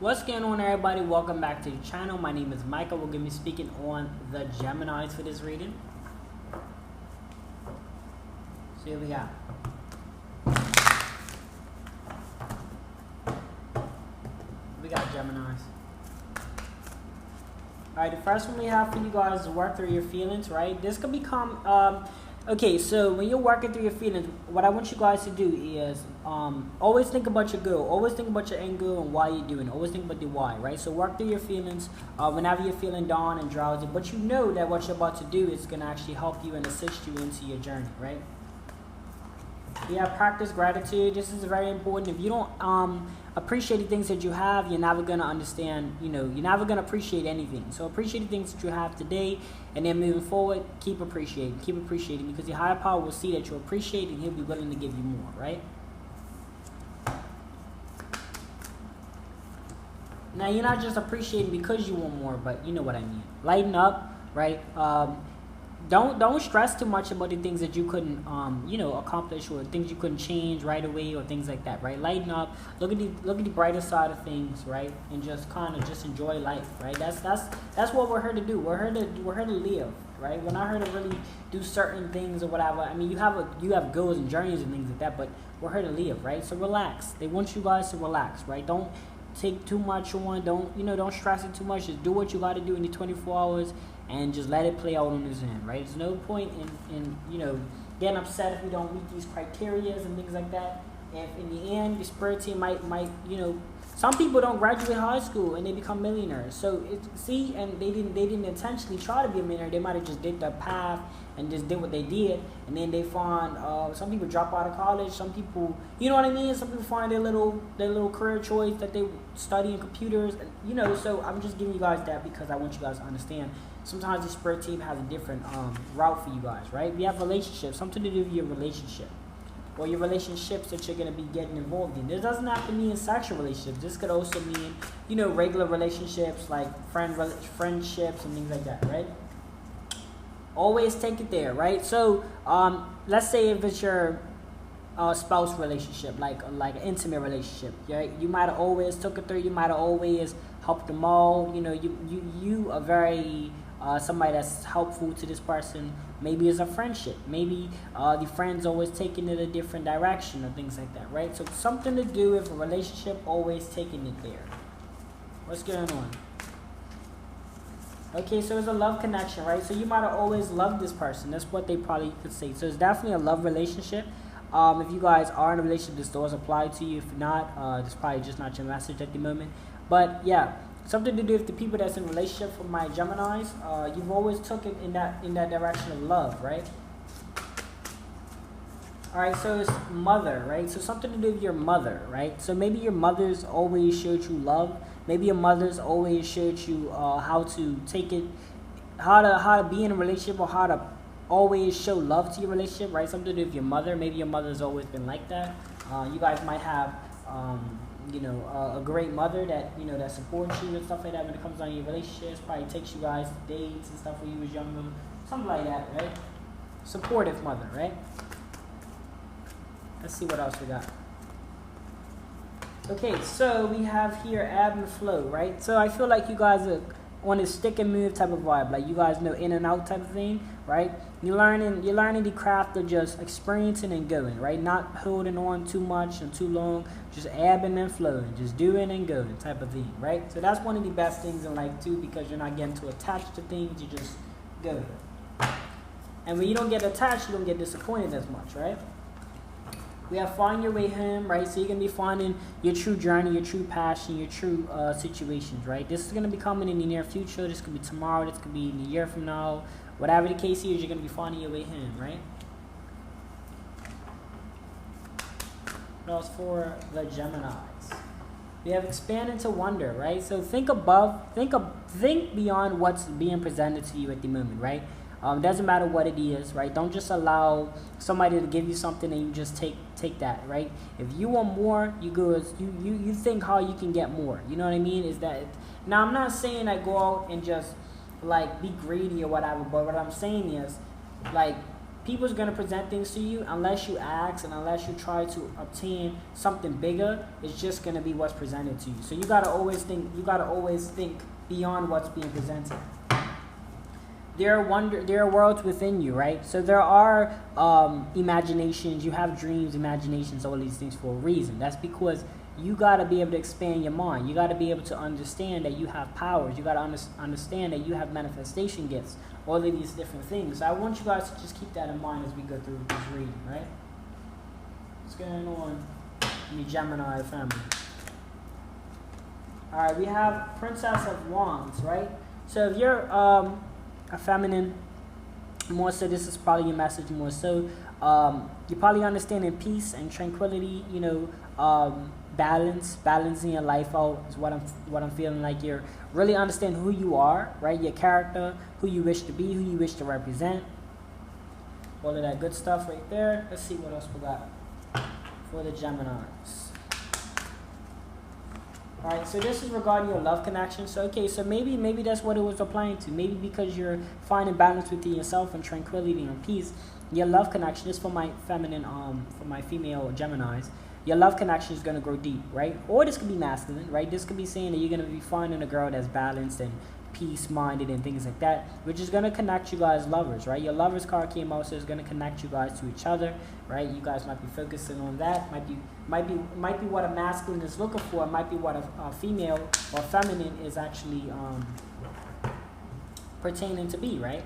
What's going on, everybody? Welcome back to the channel. My name is Michael. We're going to be speaking on the Geminis for this reading. So here we go. We got Geminis. Alright, the first one we have for you guys is work through your feelings, right? This could become, okay, so when you're working through your feelings, what I want you guys to do is always think about your goal. Always think about your end goal and why you're doing it. Always think about the why, right? So work through your feelings whenever you're feeling down and drowsy. But you know that what you're about to do is going to actually help you and assist you into your journey, right? Yeah, practice gratitude. This is very important. If you don't appreciate the things that you have, you're never going to understand, you're never going to appreciate anything. So appreciate the things that you have today, and then moving forward, keep appreciating, because the higher power will see that you appreciate and he'll be willing to give you more, right? Now, you're not just appreciating because you want more, but you know what I mean. Lighten up, right? Don't stress too much about the things that you couldn't accomplish, or things you couldn't change right away, or things like that, right? Lighten up, look at the brighter side of things, right? And just kind of just enjoy life, right? That's what we're here to do. We're here to live, right? We're not here to really do certain things or whatever. I mean, you have goals and journeys and things like that, but we're here to live, right? So relax. They want you guys to relax, right? Don't take too much on. Don't stress it too much. Just do what you got to do in the 24 hours. And just let it play out on his end, right? There's no point in getting upset if we don't meet these criteria and things like that. If in the end, the spirit team might some people don't graduate high school and they become millionaires. So and they didn't intentionally try to be a millionaire. They might have just did the path and just did what they did, and then they find some people drop out of college. Some people, you know what I mean? Some people find their little career choice that they study in computers, So I'm just giving you guys that because I want you guys to understand. Sometimes the spirit team has a different route for you guys, right? We have relationships, something to do with your relationship, or your relationships that you're going to be getting involved in. This doesn't have to mean sexual relationships. This could also mean, regular relationships like friendships and things like that, right? Always take it there, right? So let's say if it's your spouse relationship, like an intimate relationship, right? You might have always took it through. You might have always helped them all. You are very somebody that's helpful to this person. Maybe it's a friendship. Maybe the friend's always taking it a different direction or things like that, right? So something to do with a relationship, always taking it there. What's going on? Okay, so it's a love connection, right? So you might have always loved this person. That's what they probably could say. So it's definitely a love relationship. If you guys are in a relationship, this does apply to you. If not, it's probably just not your message at the moment. But yeah, something to do with the people that's in a relationship. For my Geminis, you've always took it in that direction of love, right? All right, so it's mother, right? So something to do with your mother, right? So maybe your mother's always showed you love. Maybe your mother's always showed you how to take it, how to be in a relationship, or how to always show love to your relationship, right? Something to do with your mother. Maybe your mother's always been like that. You guys might have, a great mother that that supports you and stuff like that when it comes on your relationships. Probably takes you guys to dates and stuff when you was younger, something like that, right? Supportive mother, right? Let's see what else we got. Okay, so we have here ebb and flow, right? So I feel like you guys are on a stick and move type of vibe, like you guys know in and out type of thing, right? You're learning the craft of just experiencing and going, right? Not holding on too much and too long, just ebbing and flowing, just doing and going type of thing, right? So that's one of the best things in life too, because you're not getting too attached to things, you just go. And when you don't get attached, you don't get disappointed as much, right? We have find your way home, right? So you're going to be finding your true journey, your true passion, your true situations, right? This is going to be coming in the near future. This could be tomorrow. This could be in a year from now. Whatever the case is, you're going to be finding your way home, right? What else for the Geminis? We have expand into wonder, right? So think beyond what's being presented to you at the moment, right? Doesn't matter what it is, right? Don't just allow somebody to give you something and you just take that, right? If you want more, you think how you can get more. You know what I mean? Now I'm not saying go out and just like be greedy or whatever, but what I'm saying is like people's gonna present things to you unless you ask and unless you try to obtain something bigger. It's just gonna be what's presented to you. So you gotta always think. You gotta always think beyond what's being presented. There are worlds within you, right? So there are imaginations. You have dreams, imaginations, all these things for a reason. That's because you got to be able to expand your mind. You got to be able to understand that you have powers. You got to understand that you have manifestation gifts. All of these different things. So I want you guys to just keep that in mind as we go through this reading, right? What's going on in the Gemini family? All right, we have Princess of Wands, right? So if you're a feminine, more so, this is probably your message more so. You're probably understanding peace and tranquility, balancing your life out is what I'm feeling like. You're really understanding who you are, right? Your character, who you wish to be, who you wish to represent. All of that good stuff right there. Let's see what else we got for the Geminis. Alright, so this is regarding your love connection. So okay, so maybe that's what it was applying to. Maybe because you're finding balance within yourself and tranquility and peace, your love connection is for my feminine, for my female Geminis. Your love connection is gonna grow deep, right? Or this could be masculine, right? This could be saying that you're gonna be finding a girl that's balanced and peace-minded and things like that, which is gonna connect you guys lovers, right? Your lovers card came out, so it's gonna connect you guys to each other, right? You guys might be focusing on that. Might be what a masculine is looking for. It might be what a female or feminine is actually pertaining to be, right?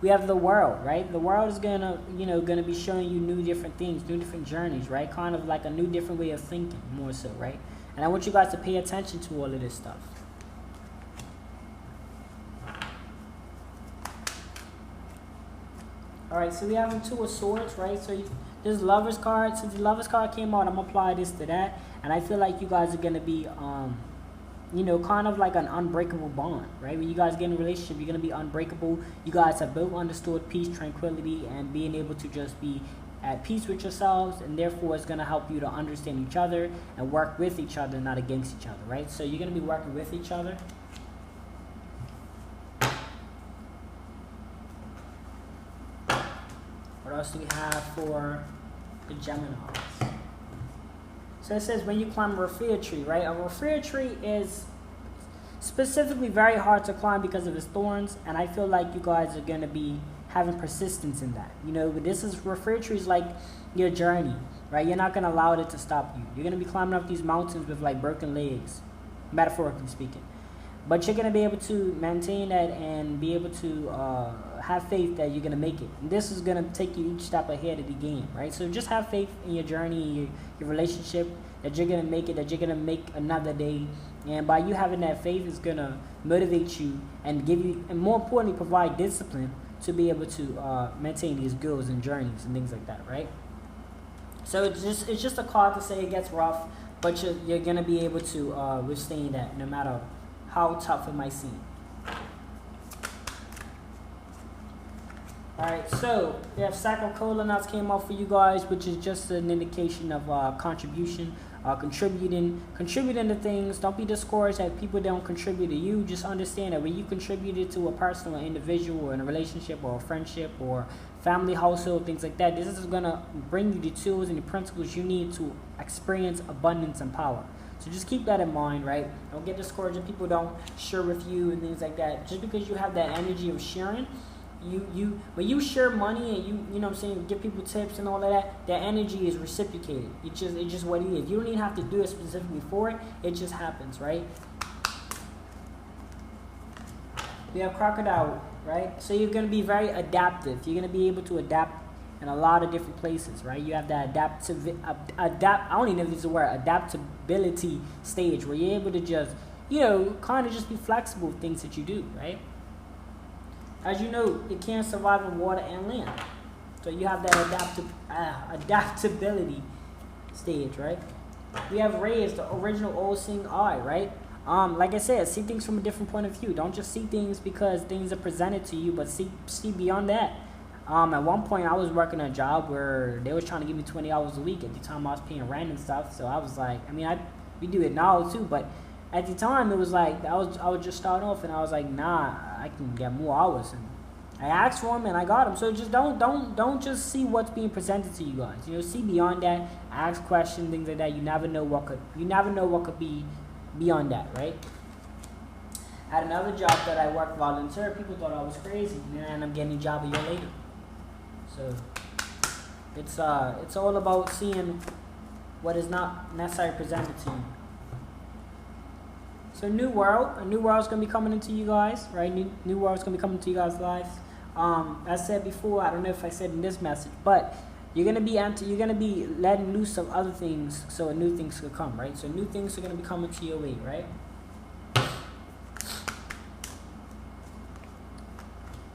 We have the world, right? The world is gonna be showing you new different things, new different journeys, right? Kind of like a new different way of thinking, more so, right? And I want you guys to pay attention to all of this stuff. All right, so we have the Two of Swords, right? So this Lover's card, since the Lover's card came out, I'm gonna apply this to that, and I feel like you guys are gonna be, kind of like an unbreakable bond, right? When you guys get in a relationship, you're gonna be unbreakable. You guys have both understood peace, tranquility, and being able to just be at peace with yourselves, and therefore it's gonna help you to understand each other and work with each other, not against each other, right? So you're gonna be working with each other. What else do we have for the Geminis? So it says when you climb a raffia tree, right? A raffia tree is specifically very hard to climb because of its thorns, and I feel like you guys are going to be having persistence in that. But this is, raffia tree is like your journey, right? You're not going to allow it to stop you. You're going to be climbing up these mountains with like broken legs, metaphorically speaking. But you're going to be able to maintain that and be able to have faith that you're going to make it. And this is going to take you each step ahead of the game, right? So just have faith in your journey, your relationship, that you're going to make it, that you're going to make another day. And by you having that faith, it's going to motivate you and give you, and more importantly, provide discipline to be able to maintain these goals and journeys and things like that, right? So it's just a card to say it gets rough, but you're going to be able to withstand that no matter how tough it might seem. Alright, so we have Sack of Colonauts came out for you guys, which is just an indication of contribution, contributing to things. Don't be discouraged that people don't contribute to you. Just understand that when you contributed to a person or individual or in a relationship or a friendship or family, household, things like that, this is going to bring you the tools and the principles you need to experience abundance and power. So just keep that in mind, right? Don't get discouraged if people don't share with you and things like that. Just because you have that energy of sharing, when you share money and you know what I'm saying, give people tips and all of that, that energy is reciprocated. It's just what it is. You don't even have to do it specifically for it. It just happens, right? We have Crocodile, right? So you're going to be very adaptive. You're going to be able to adapt in a lot of different places, right? You have that I don't even know if this is a word, adaptability stage where you're able to just, kind of just be flexible with things that you do, right? As you know, it can't survive in water and land. So you have that adaptability stage, right? We have Rays, the original all-seeing eye, right? Like I said, see things from a different point of view. Don't just see things because things are presented to you, but see beyond that. At one point, I was working a job where they was trying to give me 20 hours a week. At the time, I was paying rent and stuff. So I was like, we do it now too, but at the time, it was like I was just starting off, and I was like, nah, I can get more hours. And I asked for them and I got them. So just don't just see what's being presented to you guys. You know, see beyond that. Ask questions, things like that. You never know what could be beyond that, right? At another job that I worked volunteer, people thought I was crazy, and I'm getting a job a year later. So it's all about seeing what is not necessarily presented to you. So a new world's gonna be coming into you guys, right? New world's gonna be coming to you guys' lives. As I said before, I don't know if I said in this message, but you're gonna be letting loose of other things, so new things could come, right? So new things are gonna be coming to your way, right?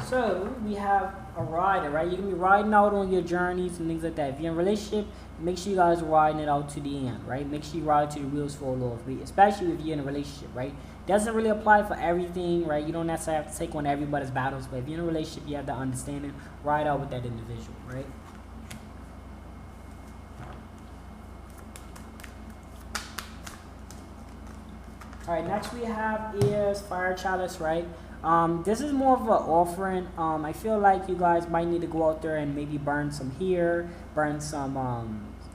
So we have a rider, right? You're gonna be riding out on your journeys and things like that. If you're in a relationship, make sure you guys are riding it out to the end, right? Make sure you ride to the wheels fall off, especially if you're in a relationship, right? Doesn't really apply for everything, right? You don't necessarily have to take on everybody's battles, but if you're in a relationship, you have to understand it. Ride out with that individual, right? All right, next we have is Fire Chalice, right? This is more of an offering. I feel like you guys might need to go out there and maybe burn some here, burn some,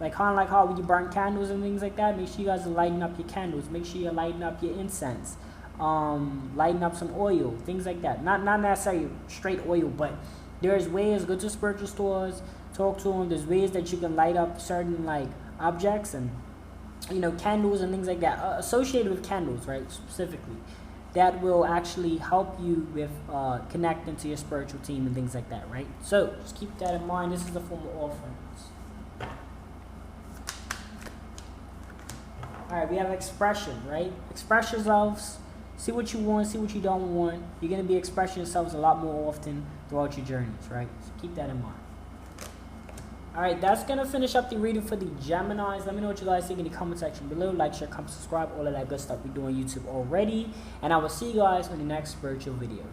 like kind of like how you burn candles and things like that. Make sure you guys are lighting up your candles. Make sure you're lighting up your incense, lighting up some oil, things like that. Not necessarily straight oil, but there's ways. Go to spiritual stores, talk to them. There's ways that you can light up certain like objects and candles and things like that associated with candles, right? Specifically. That will actually help you with connecting to your spiritual team and things like that, right? So just keep that in mind. This is a form of offerings. All right, we have expression, right? Express yourselves. See what you want, see what you don't want. You're going to be expressing yourselves a lot more often throughout your journeys, right? So keep that in mind. All right, that's going to finish up the reading for the Geminis. Let me know what you guys think in the comment section below. Like, share, comment, subscribe, all of that good stuff we do on YouTube already. And I will see you guys on the next spiritual video.